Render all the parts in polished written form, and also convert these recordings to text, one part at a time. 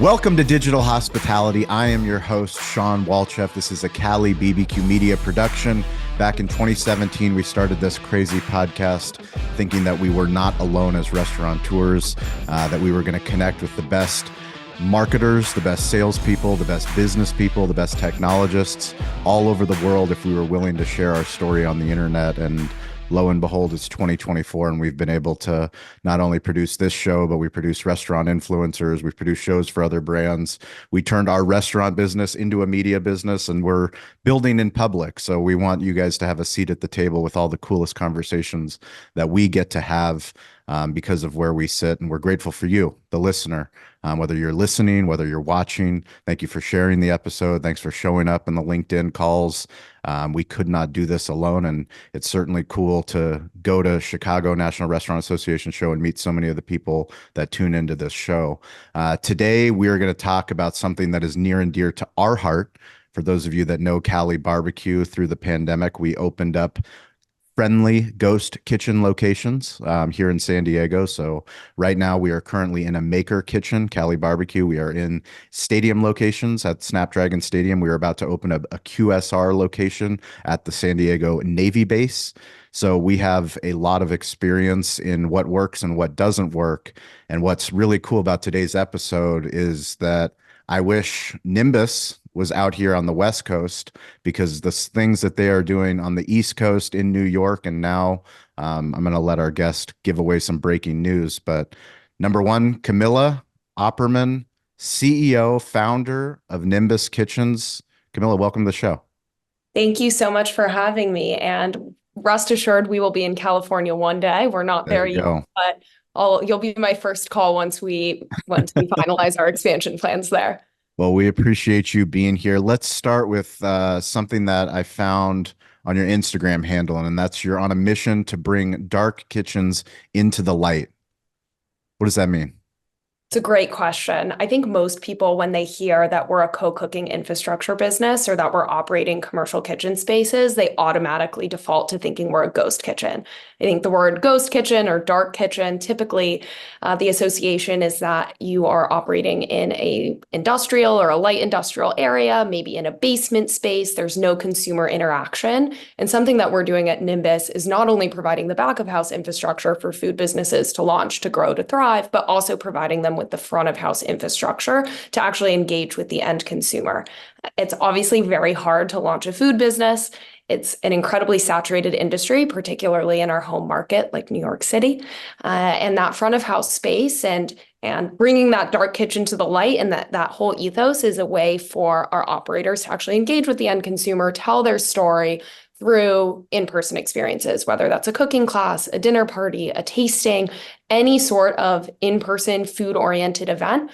Welcome to Digital Hospitality. I am your host, Sean Walchef. This is a Cali BBQ Media production. Back in 2017, we started this crazy podcast thinking that we were not alone as restaurateurs, that we were going to connect with the best marketers, the best salespeople, the best business people, the best technologists all over the world if we were willing to share our story on the internet. And lo and behold, it's 2024, and we've been able to not only produce this show, but we produce restaurant influencers. We've produced shows for other brands. We turned our restaurant business into a media business, and we're building in public. So we want you guys to have a seat at the table with all the coolest conversations that we get to have because of where we sit. And we're grateful for you, the listener, whether you're listening, whether you're watching. Thank you for sharing the episode. Thanks for showing up in the LinkedIn calls. We could not do this alone, and it's certainly cool to go to Chicago National Restaurant Association show and meet so many of the people that tune into this show. Today, we are going to talk about something that is near and dear to our heart. For those of you that know Cali Barbecue, through the pandemic, we opened up friendly ghost kitchen locations here in San Diego. So right now we are currently in a maker kitchen, Cali Barbecue. We are in stadium locations at Snapdragon Stadium. We are about to open a QSR location at the San Diego Navy base. So we have a lot of experience in what works and what doesn't work. And what's really cool about today's episode is that I wish Nimbus was out here on the West Coast, because the things that they are doing on the East Coast in New York, and now I'm going to let our guest give away some breaking news. But number one, Camilla Opperman, CEO, founder of Nimbus Kitchens. Camilla, welcome to the show. Thank you so much for having me. And rest assured, we will be in California one day. We're not there yet, but you'll be my first call once we finalize our expansion plans there. Well, we appreciate you being here. Let's start with something that I found on your Instagram handle, and that's you're on a mission to bring dark kitchens into the light. What does that mean? It's a great question. I think most people, when they hear that we're a co-cooking infrastructure business or that we're operating commercial kitchen spaces, they automatically default to thinking we're a ghost kitchen. I think the word ghost kitchen or dark kitchen, typically the association is that you are operating in a industrial or a light industrial area, maybe in a basement space. There's no consumer interaction. And something that we're doing at Nimbus is not only providing the back of house infrastructure for food businesses to launch, to grow, to thrive, but also providing them with the front of house infrastructure to actually engage with the end consumer. It's obviously very hard to launch a food business. It's an incredibly saturated industry, particularly in our home market like New York City. And that front of house space and bringing that dark kitchen to the light, and that whole ethos is a way for our operators to actually engage with the end consumer, tell their story through in-person experiences, whether that's a cooking class, a dinner party, a tasting, any sort of in-person food-oriented event.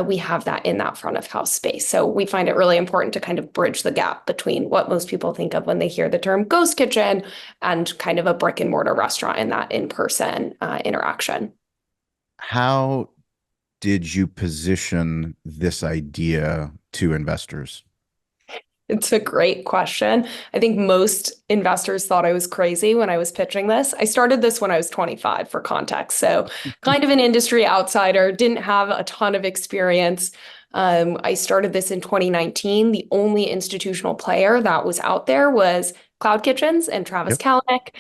We have that in that front of house space. So we find it really important to kind of bridge the gap between what most people think of when they hear the term ghost kitchen and kind of a brick and mortar restaurant in that in-person interaction. How did you position this idea to investors? It's a great question. I think most investors thought I was crazy when I was pitching this. I started this when I was 25, for context. So kind of an industry outsider, didn't have a ton of experience. I started this in 2019. The only institutional player that was out there was Cloud Kitchens and Travis Kalanick.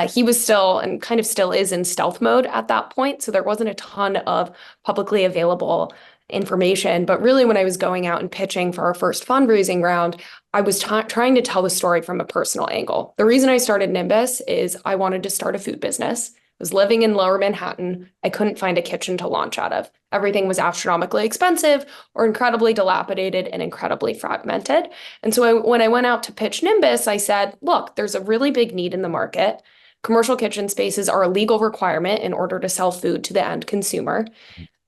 He was still, and kind of still is, in stealth mode at that point. So there wasn't a ton of publicly available information. But really, when I was going out and pitching for our first fundraising round, I was trying to tell the story from a personal angle. The reason I started Nimbus is I wanted to start a food business. I was living in Lower Manhattan. I couldn't find a kitchen to launch out of. Everything was astronomically expensive or incredibly dilapidated and incredibly fragmented. And so when I went out to pitch Nimbus, I said, look, there's a really big need in the market. Commercial kitchen spaces are a legal requirement in order to sell food to the end consumer.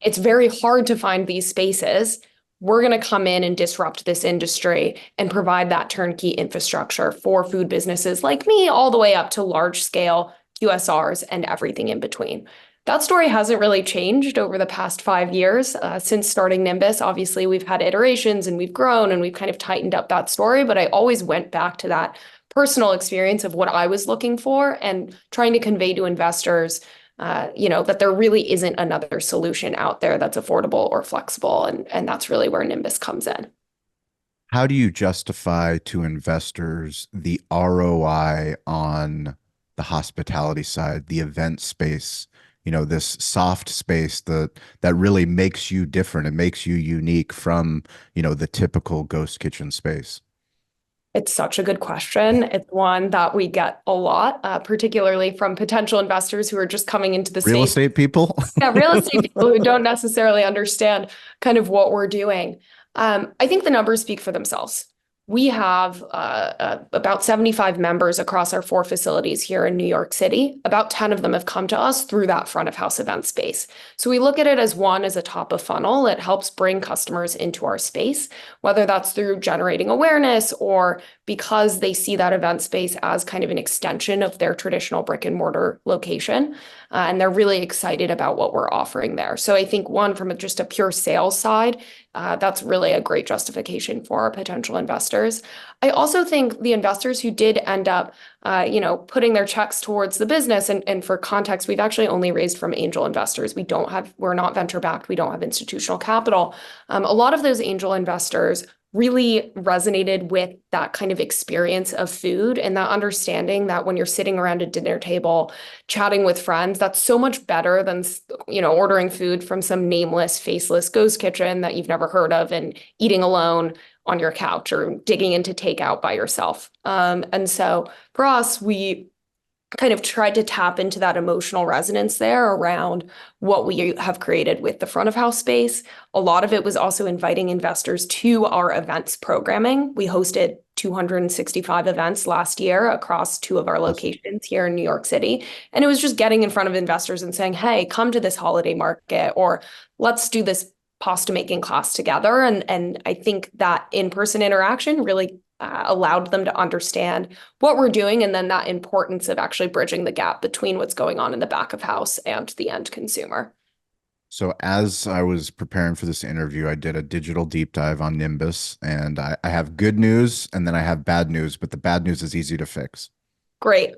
It's very hard to find these spaces. We're going to come in and disrupt this industry and provide that turnkey infrastructure for food businesses like me, all the way up to large scale QSRs and everything in between. That story hasn't really changed over the past 5 years since starting Nimbus. Obviously, we've had iterations and we've grown and we've kind of tightened up that story, but I always went back to that personal experience of what I was looking for and trying to convey to investors that there really isn't another solution out there that's affordable or flexible. And that's really where Nimbus comes in. How do you justify to investors the ROI on the hospitality side, the event space, this soft space that really makes you different and makes you unique from, the typical ghost kitchen space? It's such a good question. It's one that we get a lot, particularly from potential investors who are just coming into the Real space. estate people? Yeah, real estate people who don't necessarily understand kind of what we're doing. I think the numbers speak for themselves. We have about 75 members across our 4 facilities here in New York City. About 10 of them have come to us through that front of house event space. So we look at it as one, as a top of funnel. It helps bring customers into our space, whether that's through generating awareness or because they see that event space as kind of an extension of their traditional brick and mortar location. And they're really excited about what we're offering there. So I think one, from just a pure sales side, that's really a great justification for our potential investors. I also think the investors who did end up, putting their checks towards the business, and for context, we've actually only raised from angel investors. We're not venture backed. We don't have institutional capital. A lot of those angel investors really resonated with that kind of experience of food and that understanding that when you're sitting around a dinner table chatting with friends, that's so much better than ordering food from some nameless, faceless ghost kitchen that you've never heard of and eating alone on your couch or digging into takeout by yourself. And so for us, we kind of tried to tap into that emotional resonance there around what we have created with the front of house space. A lot of it was also inviting investors to our events programming. We hosted 265 events last year across 2 of our locations here in New York City. And it was just getting in front of investors and saying, hey, come to this holiday market, or let's do this pasta making class together. And I think that in-person interaction really allowed them to understand what we're doing, and then that importance of actually bridging the gap between what's going on in the back of house and the end consumer. So as I was preparing for this interview, I did a digital deep dive on Nimbus, and I have good news and then I have bad news, but the bad news is easy to fix. Great.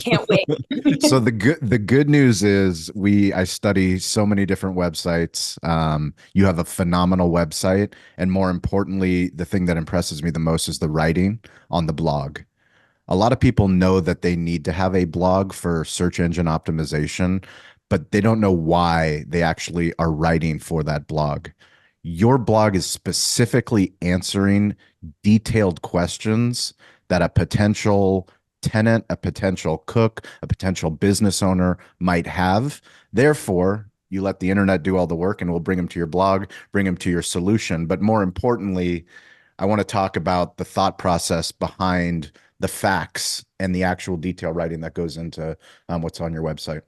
Can't wait. So the good news is I study so many different websites. You have a phenomenal website, and more importantly, the thing that impresses me the most is the writing on the blog. A lot of people know that they need to have a blog for search engine optimization, but they don't know why they actually are writing for that blog. Your blog is specifically answering detailed questions that a potential tenant, a potential cook, a potential business owner might have. Therefore, you let the internet do all the work and we'll bring them to your blog, bring them to your solution. But more importantly, I want to talk about the thought process behind the facts and the actual detail writing that goes into what's on your website.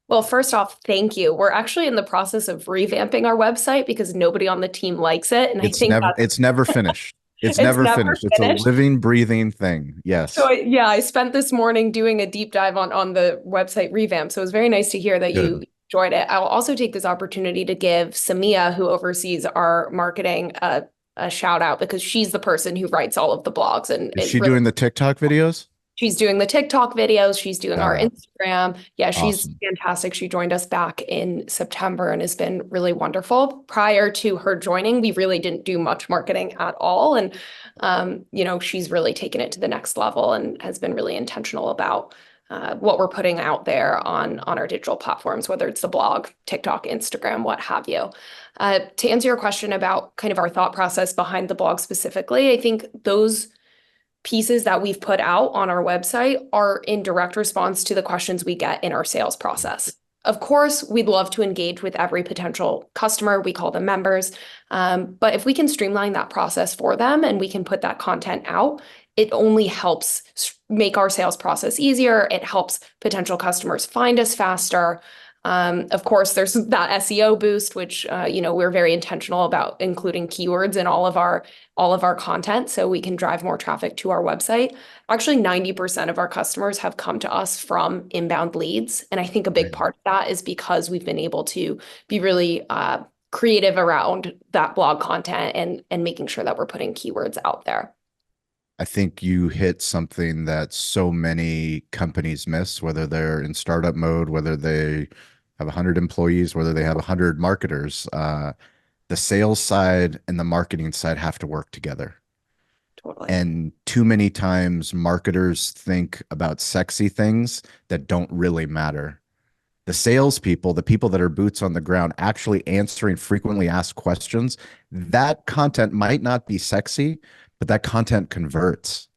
Well, first off, thank you. We're actually in the process of revamping our website because nobody on the team likes it. And I think It's never finished. It's it's never never finished. It's a finished. living, breathing thing. So Yes. yeah, I spent this morning doing a deep dive on the website revamp. So it was very nice to hear that you Good. enjoyed it. I'll also take this opportunity to give Samia, who oversees our marketing, a shout out because she's the person who writes all of the blogs, and Is it she really doing the TikTok videos? she's doing the TikTok videos. She's doing Shout our out. Instagram. Yeah, she's Awesome. fantastic. She joined us back in September and has been really wonderful. Prior to her joining, we really didn't do much marketing at all. And, she's really taken it to the next level and has been really intentional about what we're putting out there on our digital platforms, whether it's the blog, TikTok, Instagram, what have you. To answer your question about kind of our thought process behind the blog specifically, I think those pieces that we've put out on our website are in direct response to the questions we get in our sales process. Of course, we'd love to engage with every potential customer. We call them members. But if we can streamline that process for them and we can put that content out, it only helps make our sales process easier. It helps potential customers find us faster. Of course, there's that SEO boost, which we're very intentional about including keywords in all of our content so we can drive more traffic to our website. Actually, 90% of our customers have come to us from inbound leads. And I think a big Right. part of that is because we've been able to be really creative around that blog content and making sure that we're putting keywords out there. I think you hit something that so many companies miss, whether they're in startup mode, whether they have 100 employees, whether they have 100 marketers. The sales side and the marketing side have to work together. Totally. And too many times marketers think about sexy things that don't really matter. The salespeople, the people that are boots on the ground, actually answering frequently asked questions, that content might not be sexy, but that content converts.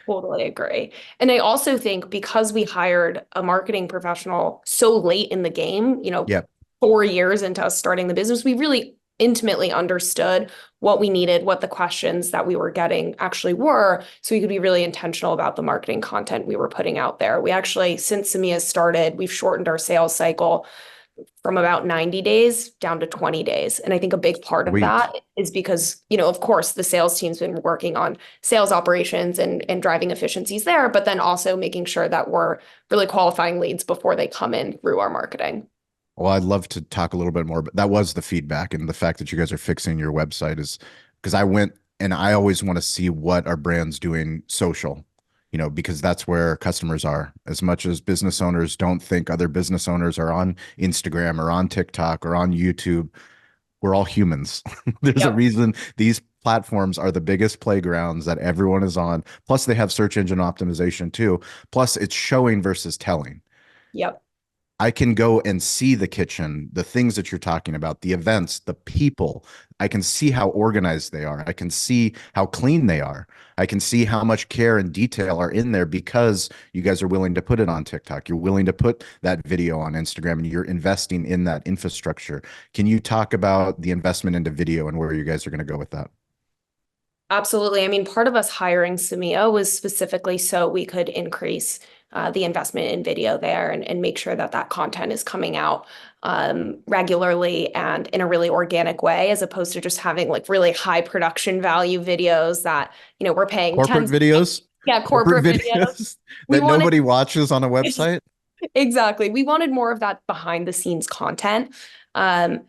Totally agree. And I also think because we hired a marketing professional so late in the game, Yep. 4 years into us starting the business, we really intimately understood what we needed, what the questions that we were getting actually were, so we could be really intentional about the marketing content we were putting out there. We actually, since Samia started, we've shortened our sales cycle from about 90 days down to 20 days. And I think a big part of Sweet. that is because, of course, the sales team's been working on sales operations and driving efficiencies there, but then also making sure that we're really qualifying leads before they come in through our marketing. Well, I'd love to talk a little bit more, but that was the feedback. And the fact that you guys are fixing your website is because I went and I always want to see what our brand's doing social, because that's where customers are. As much as business owners don't think other business owners are on Instagram or on TikTok or on YouTube, we're all humans. There's a Yep. reason these platforms are the biggest playgrounds that everyone is on. Plus, they have search engine optimization too. Plus, it's showing versus telling. Yep. I can go and see the kitchen, the things that you're talking about, the events, the people. I can see how organized they are. I can see how clean they are. I can see how much care and detail are in there because you guys are willing to put it on TikTok. You're willing to put that video on Instagram and you're investing in that infrastructure. Can you talk about the investment into video and where you guys are going to go with that? Absolutely. I mean, part of us hiring Samia was specifically so we could increase the investment in video there and make sure that that content is coming out regularly and in a really organic way, as opposed to just having like really high production value videos that, we're paying Corporate tens. videos, Yeah, corporate corporate videos. videos We that wanted nobody watches on a website. exactly. We wanted more of that behind the scenes content. Um,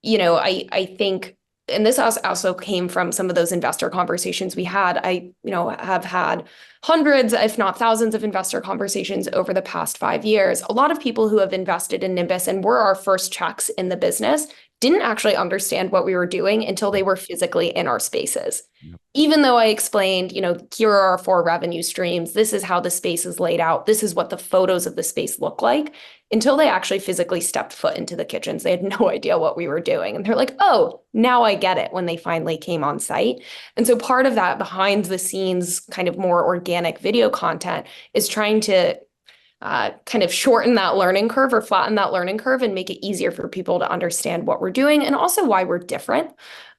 I think, and this also came from some of those investor conversations we had. I, have had hundreds, if not thousands of investor conversations over the past 5 years. A lot of people who have invested in Nimbus and were our first checks in the business didn't actually understand what we were doing until they were physically in our spaces. Yep. Even though I explained, here are our 4 revenue streams, this is how the space is laid out, this is what the photos of the space look like, until they actually physically stepped foot into the kitchens, they had no idea what we were doing. And they're like, oh, now I get it when they finally came on site. And so part of that behind the scenes, kind of more organic video content is trying to kind of shorten that learning curve or flatten that learning curve and make it easier for people to understand what we're doing and also why we're different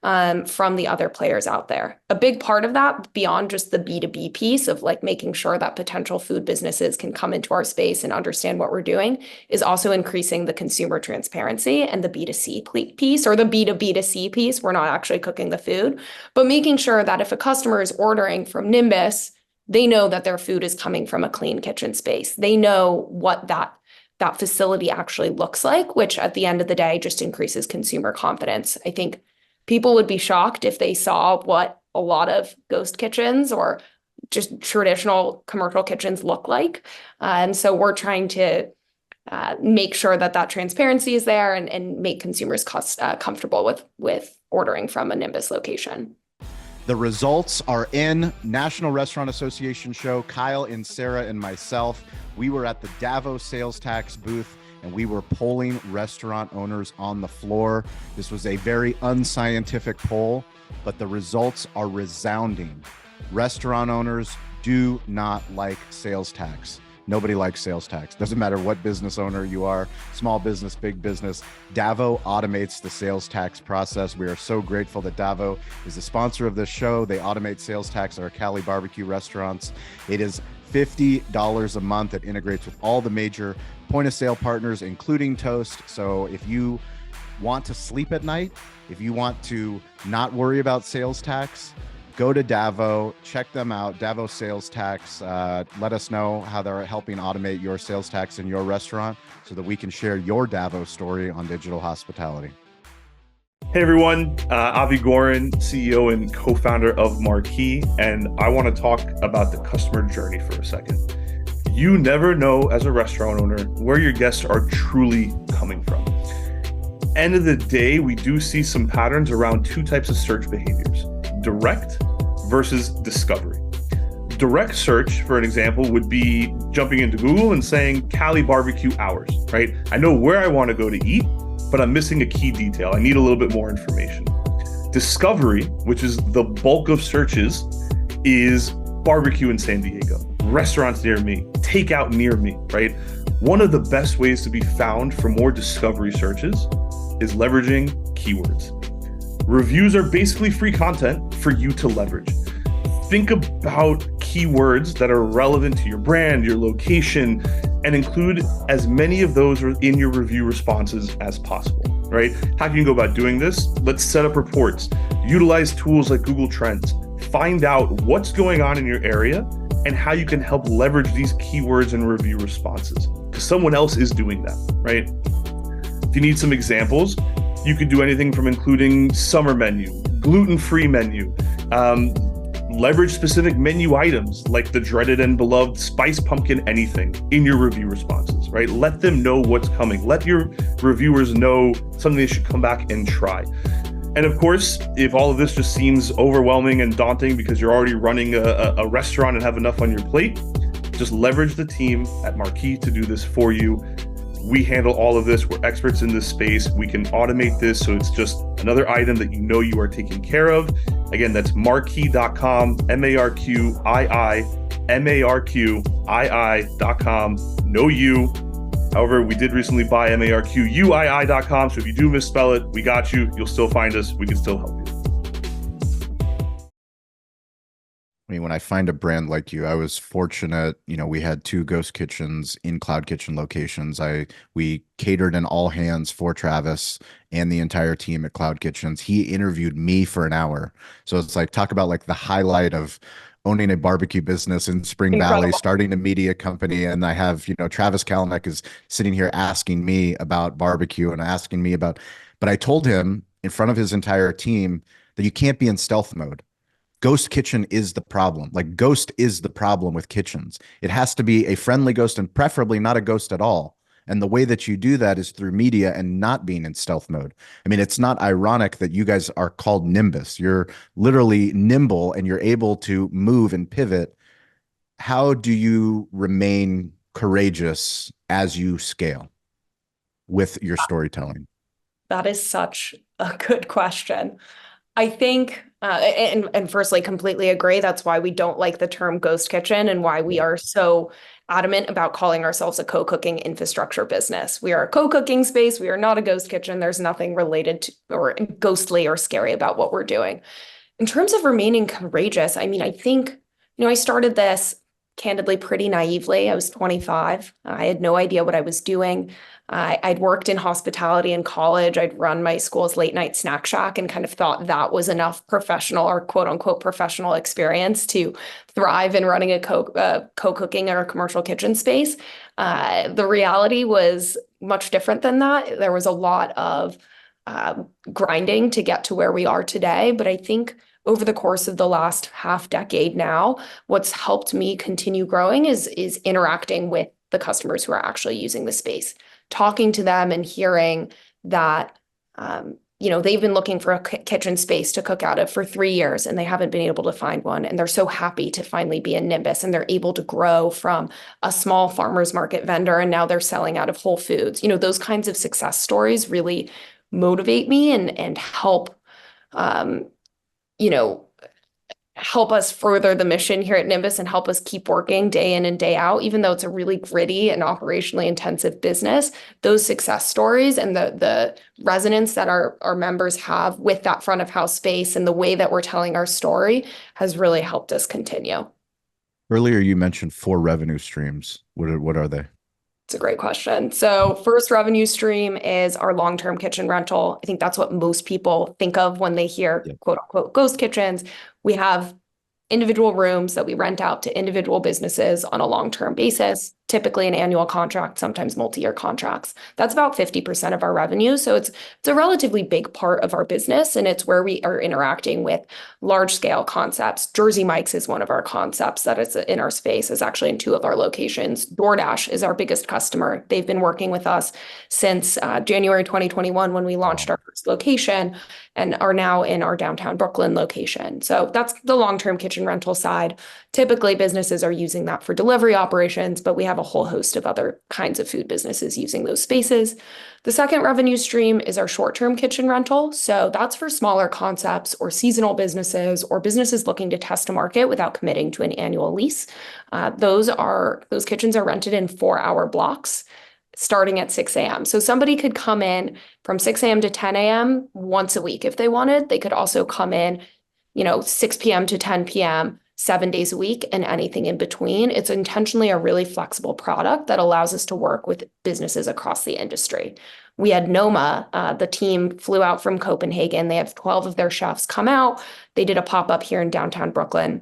from the other players out there. A big part of that, beyond just the B2B piece of like making sure that potential food businesses can come into our space and understand what we're doing, is also increasing the consumer transparency and the B2C piece or the B2B2C piece. We're not actually cooking the food, but making sure that if a customer is ordering from Nimbus, they know that their food is coming from a clean kitchen space. They know what that facility actually looks like, which at the end of the day just increases consumer confidence. I think people would be shocked if they saw what a lot of ghost kitchens or just traditional commercial kitchens look like. And so we're trying to make sure that that transparency is there and make consumers comfortable with ordering from a Nimbus location. The results are in. National Restaurant Association show. Kyle and Sarah and myself, we were at the Davos sales tax booth and we were polling restaurant owners on the floor. This was a very unscientific poll, but the results are resounding. Restaurant owners do not like sales tax. Nobody likes sales tax. Doesn't matter what business owner you are, small business, big business. Davo automates the sales tax process. We are so grateful that Davo is the sponsor of this show. They automate sales tax at our Cali barbecue restaurants. It is $50 a month. It integrates with all the major point of sale partners, including Toast. So if you want to sleep at night, if you want to not worry about sales tax, go to Davo, check them out, Davo Sales Tax. Let us know how they're helping automate your sales tax in your restaurant so that we can share your Davo story on digital hospitality. Hey everyone, Avi Gorin, CEO and co-founder of Marquee, and I want to talk about the customer journey for a second. You never know as a restaurant owner where your guests are truly coming from. End of the day, we do see some patterns around two types of search behaviors: direct versus discovery. Direct search, for an example, would be jumping into Google and saying Cali barbecue hours, right? I know where I want to go to eat, but I'm missing a key detail. I need a little bit more information. Discovery, which is the bulk of searches, is barbecue in San Diego, restaurants near me, takeout near me, right? One of the best ways to be found for more discovery searches is leveraging keywords. Reviews are basically free content for you to leverage. Think about keywords that are relevant to your brand, your location, and include as many of those in your review responses as possible, right? How can you go about doing this? Let's set up reports, utilize tools like Google Trends, find out what's going on in your area and how you can help leverage these keywords and review responses, because someone else is doing that, right? If you need some examples, you could do anything from including summer menu, gluten-free menu, leverage specific menu items like the dreaded and beloved spice pumpkin anything in your review responses, right? Let them know what's coming. Let your reviewers know something they should come back and try. And of course, if all of this just seems overwhelming and daunting because you're already running a restaurant and have enough on your plate, just leverage the team at Marquee to do this for you. We handle all of this. We're experts in this space. We can automate this so it's just another item that you know you are taking care of. Again, that's marquee.com, marquii.com. Know you. However, we did recently buy marquii.com. So if you do misspell it, we got you. You'll still find us. We can still help you. I mean, when I find a brand like you, I was fortunate, we had 2 ghost kitchens in Cloud Kitchen locations. We catered an all hands for Travis and the entire team at Cloud Kitchens. He interviewed me for an hour. So it's like, talk about like the highlight of owning a barbecue business in Spring Valley, starting a media company. And I have, Travis Kalanick is sitting here asking me about barbecue and asking me about, but I told him in front of his entire team that you can't be in stealth mode. Ghost kitchen is the problem. Like, ghost is the problem with kitchens. It has to be a friendly ghost and preferably not a ghost at all. And the way that you do that is through media and not being in stealth mode. I mean, it's not ironic that you guys are called Nimbus. You're literally nimble and you're able to move and pivot. How do you remain courageous as you scale with your storytelling? That is such a good question. I think, and firstly, completely agree. That's why we don't like the term ghost kitchen and why we are so adamant about calling ourselves a co-cooking infrastructure business. We are a co-cooking space. We are not a ghost kitchen. There's nothing related to or ghostly or scary about what we're doing. In terms of remaining courageous, I mean, I think, I started this candidly pretty naively. I was 25. I had no idea what I was doing. I'd worked in hospitality in college. I'd run my school's late night snack shack and kind of thought that was enough professional or quote unquote professional experience to thrive in running a co-cooking or a commercial kitchen space. The reality was much different than that. There was a lot of grinding to get to where we are today. But I think over the course of the last half decade now, what's helped me continue growing is interacting with the customers who are actually using the space, talking to them and hearing that, they've been looking for a kitchen space to cook out of for 3 years and they haven't been able to find one. And they're so happy to finally be in Nimbus and they're able to grow from a small farmer's market vendor and now they're selling out of Whole Foods. Those kinds of success stories really motivate me and help, help us further the mission here at Nimbus and help us keep working day in and day out, even though it's a really gritty and operationally intensive business. Those success stories and the resonance that our members have with that front of house space and the way that we're telling our story has really helped us continue. Earlier, you mentioned 4 revenue streams. What are they? It's a great question. So first revenue stream is our long-term kitchen rental. I think that's what most people think of when they hear quote unquote ghost kitchens. We have individual rooms that we rent out to individual businesses on a long-term basis. typically an annual contract, sometimes multi-year contracts. That's about 50% of our revenue. So it's a relatively big part of our business, and it's where we are interacting with large scale concepts. Jersey Mike's is one of our concepts that is in our space, is actually in 2 of our locations. DoorDash is our biggest customer. They've been working with us since January 2021 when we launched our first location, and are now in our downtown Brooklyn location. So that's the long-term kitchen rental side. Typically, businesses are using that for delivery operations, but we have a whole host of other kinds of food businesses using those spaces. The second revenue stream is our short-term kitchen rental. So that's for smaller concepts or seasonal businesses or businesses looking to test a market without committing to an annual lease. Those kitchens are rented in 4-hour blocks starting at 6 a.m. So somebody could come in from 6 a.m. to 10 a.m. once a week if they wanted. They could also come in, 6 p.m. to 10 p.m. 7 days a week and anything in between. It's intentionally a really flexible product that allows us to work with businesses across the industry. We had Noma, the team flew out from Copenhagen. They have 12 of their chefs come out. They did a pop-up here in downtown Brooklyn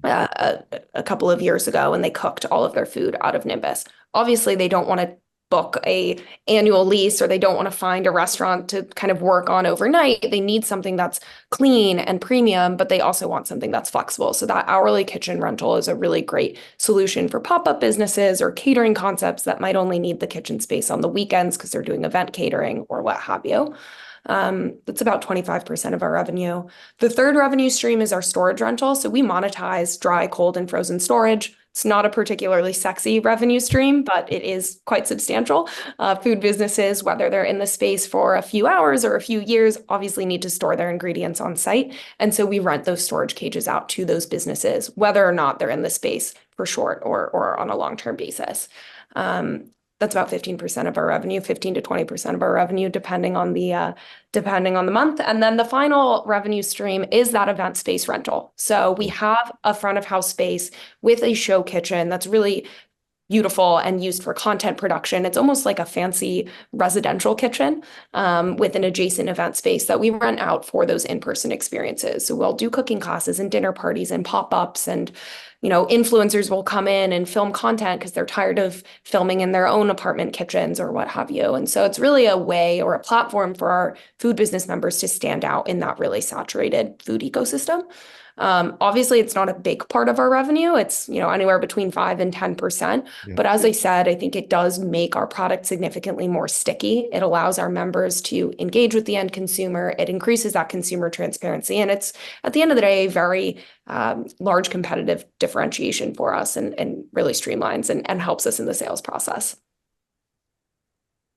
a couple of years ago, and they cooked all of their food out of Nimbus. Obviously, they don't want to book a annual lease, or they don't want to find a restaurant to kind of work on overnight. They need something that's clean and premium, but they also want something that's flexible. So that hourly kitchen rental is a really great solution for pop-up businesses or catering concepts that might only need the kitchen space on the weekends because they're doing event catering or what have you. That's about 25% of our revenue. The third revenue stream is our storage rental. So we monetize dry, cold, and frozen storage. It's not a particularly sexy revenue stream, but it is quite substantial. Food businesses, whether they're in the space for a few hours or a few years, obviously need to store their ingredients on site. And so we rent those storage cages out to those businesses, whether or not they're in the space for short or on a long-term basis. That's about 15% of our revenue, 15 to 20% of our revenue, depending on the month. And then the final revenue stream is that event space rental. So we have a front of house space with a show kitchen that's really beautiful and used for content production. It's almost like a fancy residential kitchen with an adjacent event space that we rent out for those in-person experiences. So we'll do cooking classes and dinner parties and pop-ups, and influencers will come in and film content because they're tired of filming in their own apartment kitchens or what have you. And so it's really a way or a platform for our food business members to stand out in that really saturated food ecosystem. Obviously, it's not a big part of our revenue. It's anywhere between 5 and 10%. Yeah. But as I said, I think it does make our product significantly more sticky. It allows our members to engage with the end consumer. It increases that consumer transparency, and it's at the end of the day a very large competitive differentiation for us, and really streamlines and helps us in the sales process.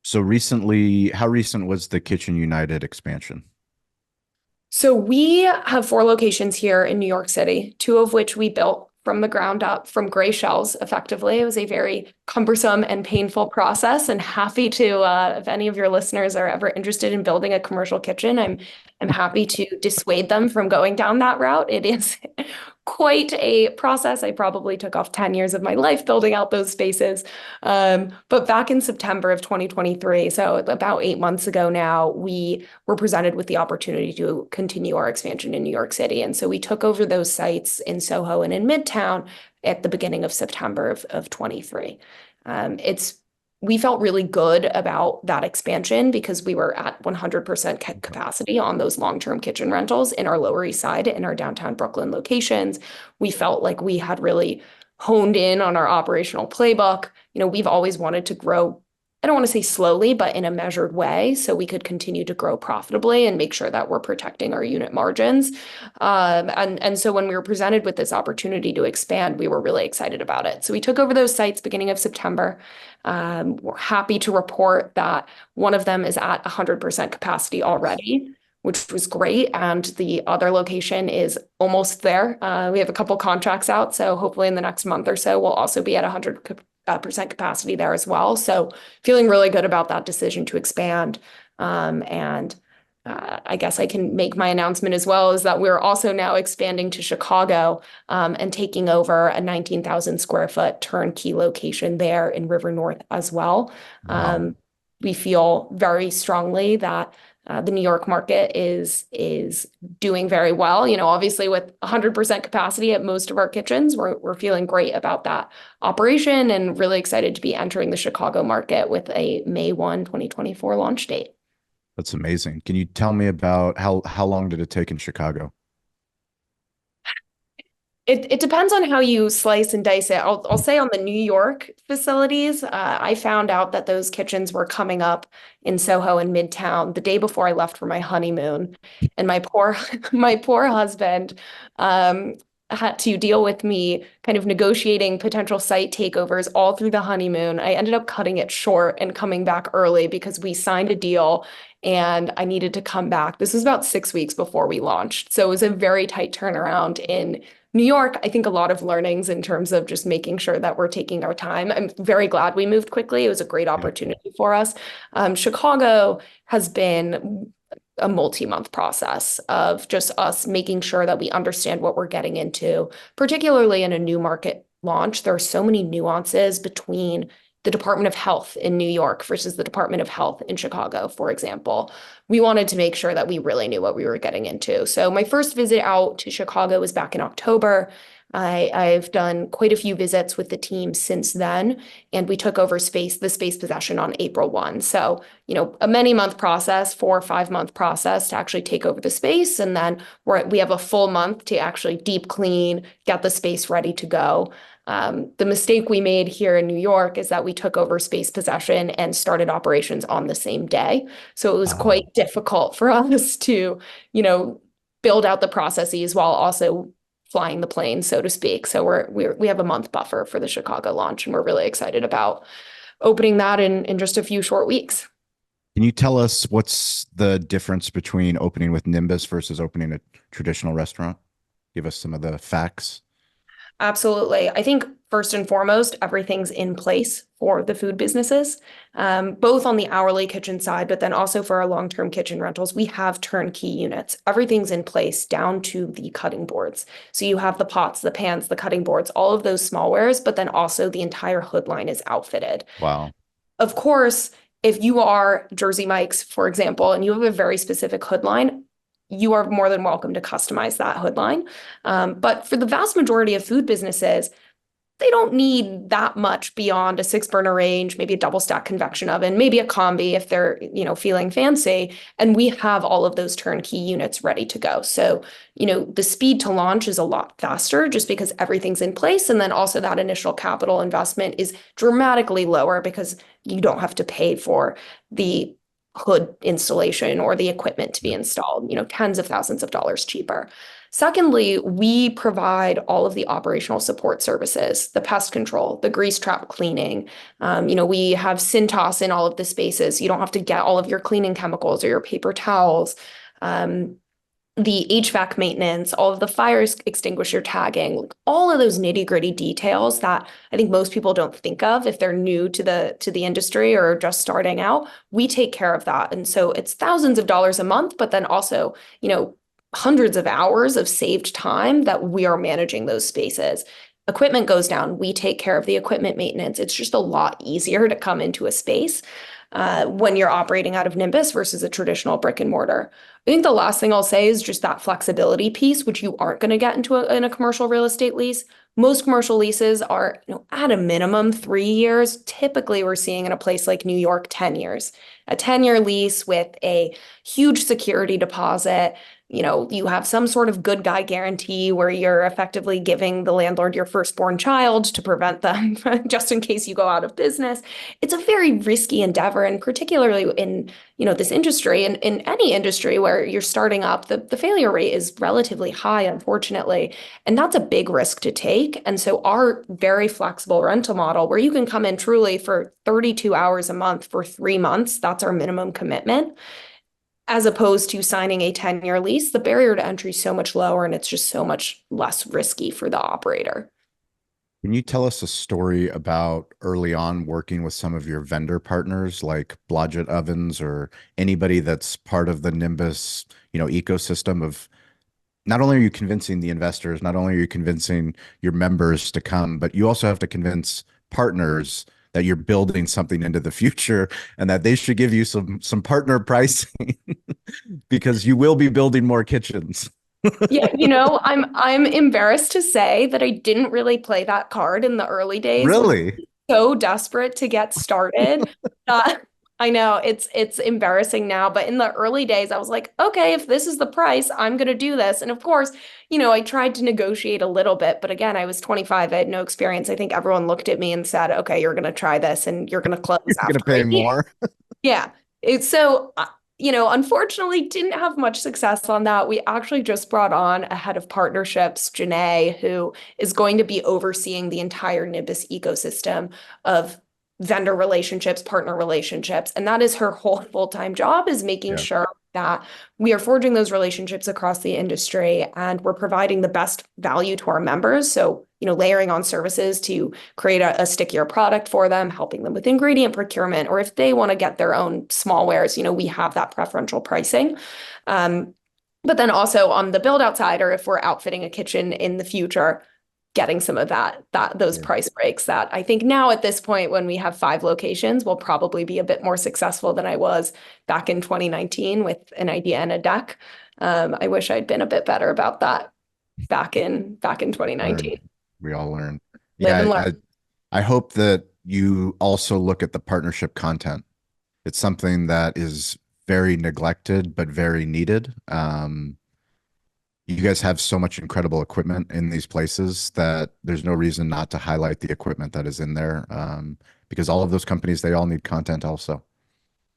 So recently, how recent was the Kitchen United expansion? So we have 4 locations here in New York City, 2 of which we built from the ground up, from gray shells, effectively. It was a very cumbersome and painful process, and happy to, if any of your listeners are ever interested in building a commercial kitchen, I'm happy to dissuade them from going down that route. It is quite a process. I probably took off 10 years of my life building out those spaces. But back in September of 2023, so about 8 months ago now, we were presented with the opportunity to continue our expansion in New York City. And so we took over those sites in Soho and in Midtown at the beginning of September of 23. We felt really good about that expansion because we were at 100% capacity on those long-term kitchen rentals in our Lower East Side and our downtown Brooklyn locations. We felt like we had really honed in on our operational playbook. We've always wanted to grow, I don't want to say slowly, but in a measured way, so we could continue to grow profitably and make sure that we're protecting our unit margins. And so when we were presented with this opportunity to expand, we were really excited about it. So we took over those sites beginning of September. We're happy to report that one of them is at 100% capacity already, which was great. And the other location is almost there. We have a couple contracts out, so hopefully in the next month or so, we'll also be at 100% capacity there as well. So feeling really good about that decision to expand. I guess I can make my announcement as well, is that we're also now expanding to Chicago and taking over a 19,000 square foot turnkey location there in River North as well. Wow. We feel very strongly that The New York market is doing very well. Obviously with 100% capacity at most of our kitchens, we're feeling great about that operation and really excited to be entering the Chicago market with a May 1, 2024 launch date. That's amazing. Can you tell me about how long did it take in Chicago? It depends on how you slice and dice it. I'll say on the New York facilities, I found out that those kitchens were coming up in Soho and Midtown the day before I left for my honeymoon, and my poor my poor husband had to deal with me kind of negotiating potential site takeovers all through the honeymoon. I ended up cutting it short and coming back early because we signed a deal and I needed to come back. This was about 6 weeks before we launched, so it was a very tight turnaround in New York. I think a lot of learnings in terms of just making sure that we're taking our time. I'm very glad we moved quickly. It was a great opportunity for us. Chicago has been a multi-month process of just us making sure that we understand what we're getting into, particularly in a new market launch. There are so many nuances between the Department of Health in New York versus the Department of Health in Chicago, for example. We wanted to make sure that we really knew what we were getting into. So my first visit out to Chicago was back in October. I've done quite a few visits with the team since then, and we took over the space possession on April 1. So, a many month process, 4 or 5 month process to actually take over the space. And then we have a full month to actually deep clean, get the space ready to go. The mistake we made here in New York is that we took over space possession and started operations on the same day. So it was quite difficult for us to, build out the processes while also flying the plane, so to speak. So we have a month buffer for the Chicago launch, and we're really excited about opening that in just a few short weeks. Can you tell us what's the difference between opening with Nimbus versus opening a traditional restaurant? Give us some of the facts. Absolutely. I think first and foremost, everything's in place for the food businesses, both on the hourly kitchen side, but then also for our long-term kitchen rentals, we have turnkey units. Everything's in place down to the cutting boards. So you have the pots, the pans, the cutting boards, all of those smallwares, but then also the entire hood line is outfitted. Wow. Of course, if you are Jersey Mike's, for example, and you have a very specific hood line, you are more than welcome to customize that hood line. But for the vast majority of food businesses, they don't need that much beyond a 6-burner range, maybe a double stack convection oven, maybe a combi if they're, feeling fancy. And we have all of those turnkey units ready to go. So, the speed to launch is a lot faster just because everything's in place. And then also that initial capital investment is dramatically lower because you don't have to pay for the hood installation or the equipment to be installed, tens of thousands of dollars cheaper. Secondly, we provide all of the operational support services, the pest control, the grease trap cleaning. We have Cintas in all of the spaces. You don't have to get all of your cleaning chemicals or your paper towels. The HVAC maintenance, all of the fire extinguisher tagging, all of those nitty-gritty details that I think most people don't think of if they're new to the industry or just starting out. We take care of that. And so it's thousands of dollars a month, but then also, hundreds of hours of saved time that we are managing those spaces. Equipment goes down, we take care of the equipment maintenance. It's just a lot easier to come into a space when you're operating out of Nimbus versus a traditional brick and mortar. I think the last thing I'll say is just that flexibility piece, which you aren't going to get in a commercial real estate lease. Most commercial leases are, at a minimum 3 years. Typically, we're seeing in a place like New York, 10 years. A 10-year lease with a huge security deposit. You have some sort of good guy guarantee where you're effectively giving the landlord your firstborn child to prevent them just in case you go out of business. It's a very risky endeavor, and particularly in this industry and in any industry where you're starting up, the failure rate is relatively high, unfortunately, and that's a big risk to take. And so our very flexible rental model, where you can come in truly for 32 hours a month for 3 months, that's our minimum commitment. As opposed to signing a 10-year lease, the barrier to entry is so much lower and it's just so much less risky for the operator. Can you tell us a story about early on working with some of your vendor partners like Blodgett Ovens or anybody that's part of the Nimbus, ecosystem of not only are you convincing the investors, not only are you convincing your members to come, but you also have to convince partners that you're building something into the future and that they should give you some partner pricing. because you will be building more kitchens. Yeah, I'm embarrassed to say that I didn't really play that card in the early days when Really? so desperate to get started. Uh, I know it's embarrassing now, but in the early days, I was like, okay, if this is the price, I'm going to do this. And of course, I tried to negotiate a little bit, but again, I was 25, I had no experience. I think everyone looked at me and said, okay, you're going to try this and you're going to close You're going to after pay a year. more? Yeah. It's so, unfortunately didn't have much success on that. We actually just brought on a head of partnerships, Janae, who is going to be overseeing the entire Nimbus ecosystem of vendor relationships, partner relationships. And that is her whole full-time job, is making Yeah. sure that we are forging those relationships across the industry and we're providing the best value to our members. So, layering on services to create a stickier product for them, helping them with ingredient procurement, or if they want to get their own small wares, we have that preferential pricing. But then also on the build out side, or if we're outfitting a kitchen in the future, getting some of those price breaks that I think now at this point, when we have 5 locations, will probably be a bit more successful than I was back in 2019 with an idea and a deck. I wish I'd been a bit better about that back in 2019. We all learn. Live and Yeah, learn. I hope that you also look at the partnership content. It's something that is very neglected, but very needed. You guys have so much incredible equipment in these places that there's no reason not to highlight the equipment that is in there, because all of those companies, they all need content also.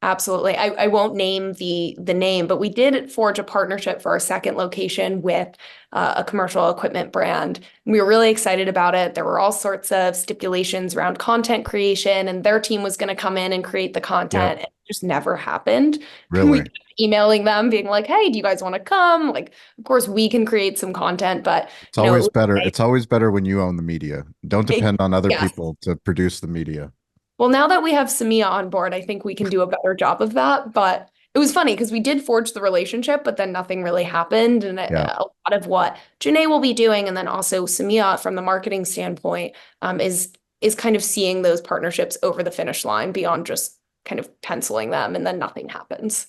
Absolutely. I won't name the name, but we did forge a partnership for our second location with a commercial equipment brand. We were really excited about it. There were all sorts of stipulations around content creation, and their team was going to come in and create the content. It just never happened. We Really? kept emailing them, being like, "Hey, do you guys want to come?" Like, of course, we can create some content, but It's always better. It's always better when you own the media. Don't depend on other yes. people to produce the media. Well, now that we have Samia on board, I think we can do a better job of that. But it was funny because we did forge the relationship, but then nothing really happened. And Yeah. a lot of what Janae will be doing, and then also Samia from the marketing standpoint, is kind of seeing those partnerships over the finish line beyond just kind of penciling them, and then nothing happens.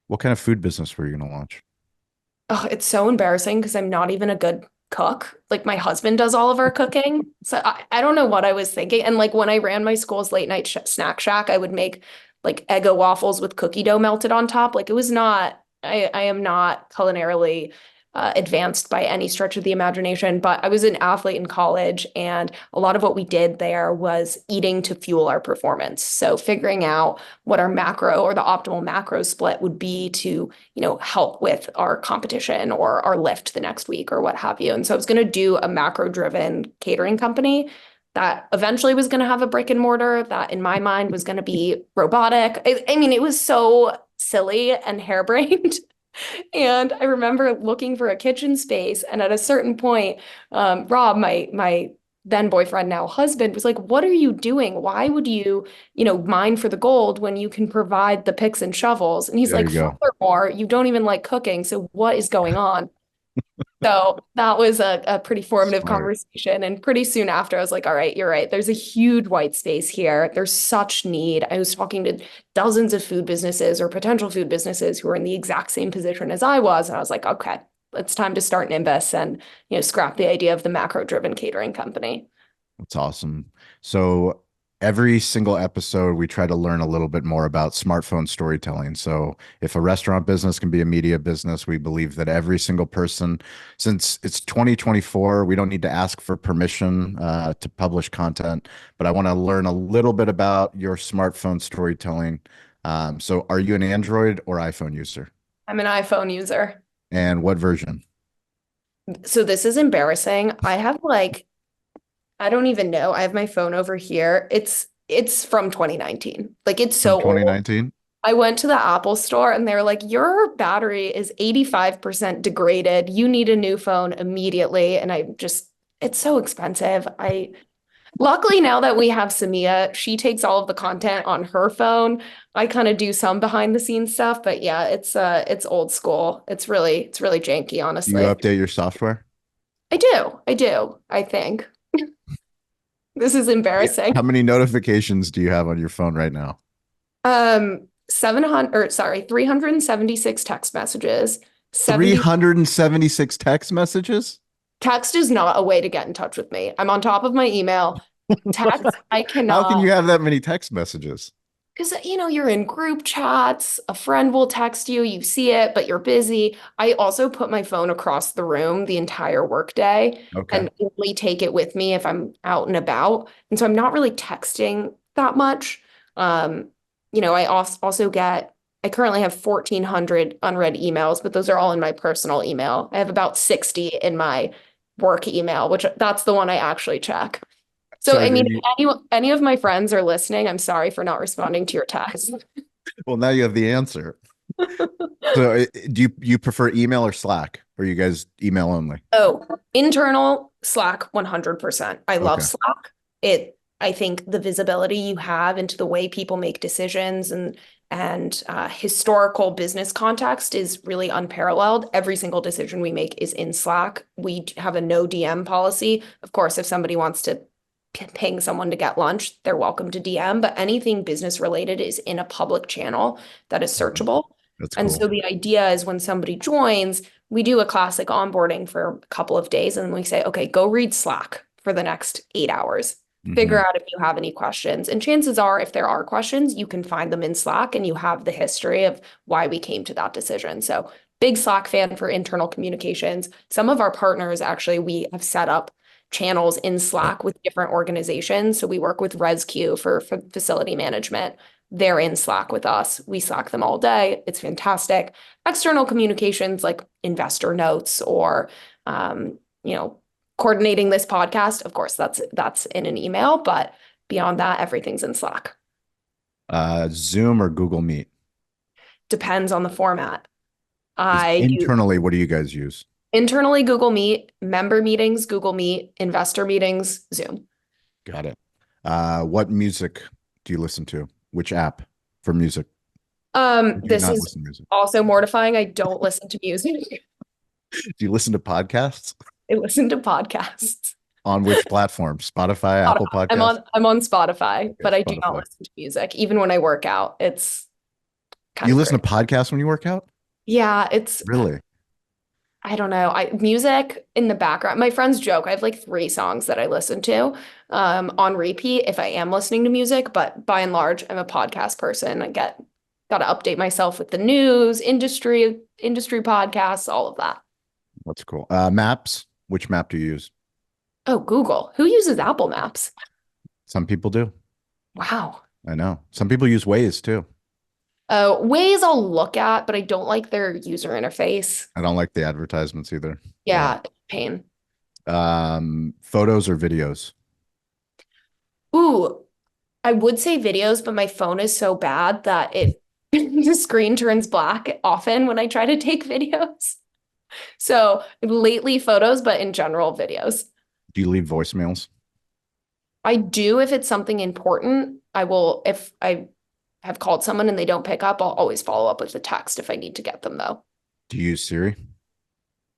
What kind of food business were you going to launch? Oh, it's so embarrassing because I'm not even a good cook. Like my husband does all of our cooking. So I don't know what I was thinking. And like when I ran my school's late night snack shack, I would make like Eggo waffles with cookie dough melted on top. Like it was not, I am not culinarily advanced by any stretch of the imagination, but I was an athlete in college, and a lot of what we did there was eating to fuel our performance. So figuring out what our macro or the optimal macro split would be to, help with our competition or our lift the next week or what have you. And so I was going to do a macro driven catering company that eventually was going to have a brick and mortar that in my mind was going to be robotic. I mean, it was so silly and harebrained. And I remember looking for a kitchen space, and at a certain point, Rob, my then boyfriend, now husband, was like, "What are you doing? Why would you, mine for the gold when you can provide the picks and shovels?" And he's There like, you go. "Furthermore, you don't even like cooking, so what is going on?" So that was a pretty formative Smart. conversation. And pretty soon after, I was like, all right, you're right. There's a huge white space here. There's such need. I was talking to dozens of food businesses or potential food businesses who were in the exact same position as I was. And I was like, okay, it's time to start Nimbus and, scrap the idea of the macro-driven catering company. That's awesome. So every single episode, we try to learn a little bit more about smartphone storytelling. So if a restaurant business can be a media business, we believe that every single person, since it's 2024, we don't need to ask for permission to publish content, but I want to learn a little bit about your smartphone storytelling. So are you an Android or iPhone user? I'm an iPhone user. And what version? So this is embarrassing. I have I don't even know. I have my phone over here. It's from 2019. Like it's From so old. 2019? I went to the Apple store and they're like, your battery is 85% degraded. You need a new phone immediately. And it's so expensive. Luckily now that we have Samia, she takes all of the content on her phone. I kind of do some behind the scenes stuff, but yeah, it's old school. It's really janky, Do you honestly. update your software? I do, I think. This is Yeah. embarrassing. How many notifications do you have on your phone right now? 376 text messages. 376 text messages? Text is not a way to get in touch with me. I'm on top of my email. Text, I How can cannot. you have that many text messages? Because, you're in group chats, a friend will text you, you see it, but you're busy. I also put my phone across the room the entire workday Okay. and only take it with me if I'm out and about. And so I'm not really texting that much. I currently have 1,400 unread emails, but those are all in my personal email. I have about 60 in my work email, which that's the one I actually check. So, So I mean, you, if any of my friends are listening, I'm sorry for not responding to your text. well, now you have the answer. So do you prefer email or Slack? Or you guys email only? Oh, internal Slack 100%. I love Okay. Slack. I think the visibility you have into the way people make decisions and historical business context is really unparalleled. Every single decision we make is in Slack. We have a no DM policy. Of course, if somebody wants to ping someone to get lunch, they're welcome to DM, but anything business related is in a public channel that is searchable. That's And cool. so the idea is when somebody joins, we do a classic onboarding for a couple of days and then we say, okay, go read Slack for the next 8 hours. Figure out if you have any questions. And chances are, if there are questions, you can find them in Slack and you have the history of why we came to that decision. So big Slack fan for internal communications. Some of our partners, actually, we have set up channels in Slack with different organizations. So we work with ResQ for facility management. They're in Slack with us. We Slack them all day. It's fantastic. External communications like investor notes or, coordinating this podcast. Of course, that's in an email, but beyond that, everything's in Slack. Zoom or Google Meet? Depends on the format. Internally, what do you guys use? Internally, Google Meet, member meetings, Google Meet, investor meetings, Zoom. Got it. What music do you listen to? Which app for music? This is also mortifying. I don't listen to music. Do you listen to podcasts? I listen to podcasts. On which platform? Spotify, Apple Podcasts? I'm on Spotify, Okay, but I do Spotify. not listen to music. Even when I work out, it's kind You of listen great. to podcasts when you work out? Yeah, it's Really? I don't know. Music in the background. My friends joke. I have like 3 songs that I listen to on repeat if I am listening to music, but by and large, I'm a podcast person. Got to update myself with the news, industry podcasts, all of that. That's cool. Maps. Which map do you use? Oh, Google. Who uses Apple Maps? Some people do. Wow. I know. Some people use Waze too. Waze I'll look at, but I don't like their user interface. I don't like the advertisements either. Yeah, pain. Photos or videos? Ooh, I would say videos, but my phone is so bad that the screen turns black often when I try to take videos. So lately photos, but in general videos. Do you leave voicemails? I do if it's something important. I will, if I have called someone and they don't pick up, I'll always follow up with a text if I need to get them though. Do you use Siri?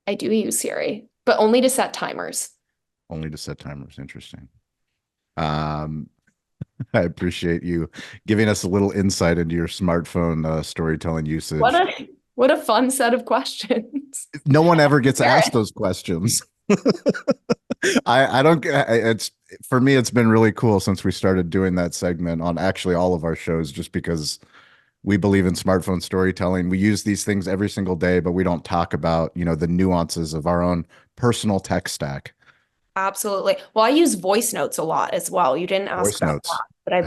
I do use Siri, but only to set timers. Only to set timers. Interesting. I appreciate you giving us a little insight into your smartphone storytelling usage. What a fun set of questions. No one ever gets asked those questions. I don't. It's for me. It's been really cool since we started doing that segment on actually all of our shows, just because we believe in smartphone storytelling. We use these things every single day, but we don't talk about, the nuances of our own personal tech stack. Absolutely. Well, I use voice notes a lot as well. You didn't ask Voice about notes. that, but I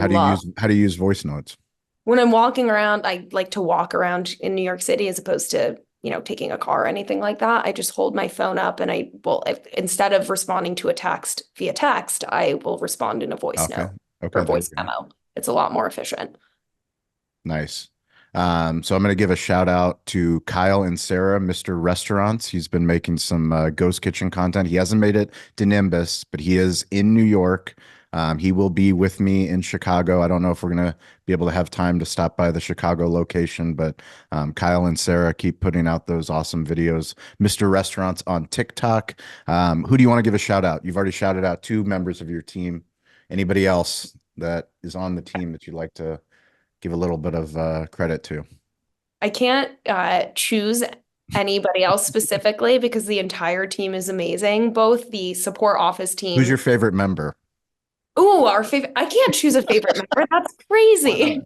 How do you use voice notes? When I'm walking around, I like to walk around in New York City as opposed to, taking a car or anything like that. I just hold my phone up and instead of responding to a text via text, I will respond in a voice note or voice memo. It's a lot more efficient. Nice. So I'm going to give a shout out to Kyle and Sarah, Mr. Restaurants. He's been making some ghost kitchen content. He hasn't made it to Nimbus, but he is in New York. He will be with me in Chicago. I don't know if we're going to be able to have time to stop by the Chicago location, but Kyle and Sarah keep putting out those awesome videos. Mr. Restaurants on TikTok. Who do you want to give a shout out? You've already shouted out 2 members of your team. Anybody else that is on the team that you'd like to give a little bit of credit to? I can't choose anybody else specifically because the entire team is amazing. Both the support office team. Who's your favorite member? Oh, our favorite. I can't choose a favorite member. That's crazy.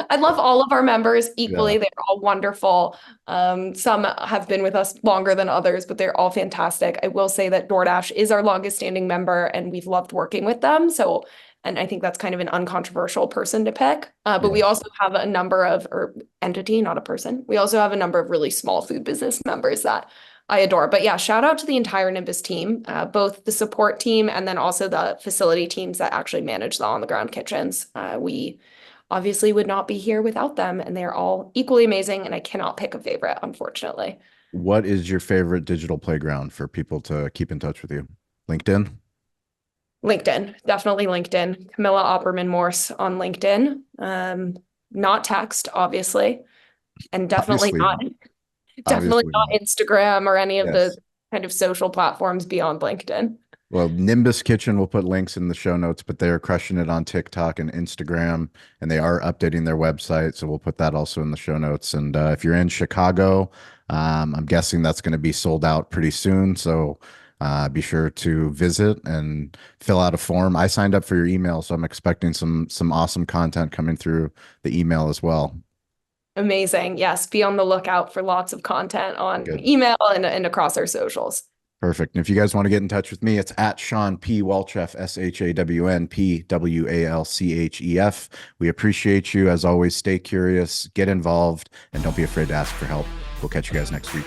I love all of our members equally. Yeah. They're all wonderful. Some have been with us longer than others, but they're all fantastic. I will say that DoorDash is our longest standing member and we've loved working with them. So, and I think that's kind of an uncontroversial person to pick. But we also have a number of, or entity, not a person. We also have a number of really small food business members that I adore. But yeah, shout out to the entire Nimbus team, both the support team and then also the facility teams that actually manage the on-the-ground kitchens. We obviously would not be here without them, and they're all equally amazing, and I cannot pick a favorite, unfortunately. What is your favorite digital playground for people to keep in touch with you? LinkedIn? LinkedIn, definitely LinkedIn. Camilla Opperman Morse on LinkedIn. Not text, obviously, and definitely Obviously not Instagram or any of Yes. the kind of social platforms beyond LinkedIn. Well, Nimbus Kitchen will put links in the show notes, but they're crushing it on TikTok and Instagram, and they are updating their website. So we'll put that also in the show notes. And if you're in Chicago, I'm guessing that's going to be sold out pretty soon. So be sure to visit and fill out a form. I signed up for your email, so I'm expecting some awesome content coming through the email as well. Amazing. Yes, be on the lookout for lots of content on Good. email and across our socials. Perfect. And if you guys want to get in touch with me, it's at Sean P. Walchef, ShawnPWalchef. We appreciate you. As always, stay curious, get involved, and don't be afraid to ask for help. We'll catch you guys next week.